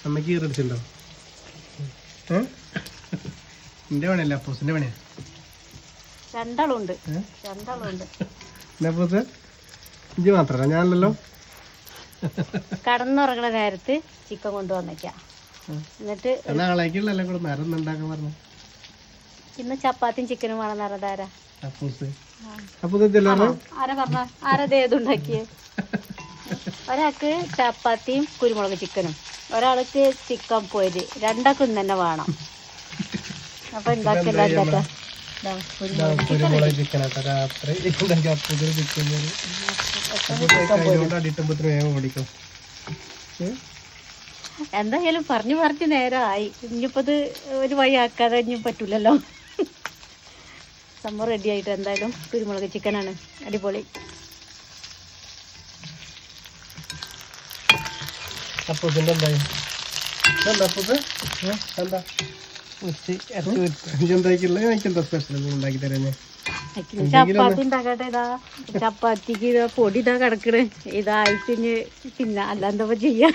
അമ്മക്ക് ഈറടിച്ചുണ്ടോ? എന്റെ പണിയല്ല അപ്പൂസിന്റെ പണിയാ. രണ്ടാളുണ്ട്. ഇഞ്ചി മാത്രല്ല ഞാനല്ലോ. കടന്നുറങ്ങണ നേരത്ത് ചിക്കൻ കൊണ്ടുവന്നേക്കാം. എന്നിട്ട് നാളേക്കുള്ളല്ലോ കൂടെ മരം ഉണ്ടാക്കാൻ പറഞ്ഞു. ഇന്ന് ചപ്പാത്തിയും ചിക്കനും വേണമെന്ന് പറഞ്ഞതാരാ? ആരാ പറഞ്ഞ? ആരത് ഏതുണ്ടാക്കിയേ? ഒരാൾക്ക് ചപ്പാത്തിയും കുരുമുളക് ചിക്കനും, ഒരാൾക്ക് ചിക്കൻ പൊരി, രണ്ടാൾക്കും ഇന്ന് തന്നെ വേണം. അപ്പൊ ഉണ്ടാക്കില്ല എന്തായാലും പറഞ്ഞു നേരമായി. ഇനിയിപ്പത് ഒരു വഴി ആക്കാതെ ഇനി പറ്റൂലല്ലോ. സംഭവം റെഡി ആയിട്ട് എന്തായാലും കുരുമുളക് ചിക്കനാണ്. അടിപൊളി. ചപ്പാത്തി ഉണ്ടാക്കട്ടെ. ഇതാ ചപ്പാത്തിക്ക് ഇതാ പൊടി ഇതാ കിടക്കണ്. ഇതായിട്ട് പിന്നെ അല്ലാന്തപ്പോ ചെയ്യാ.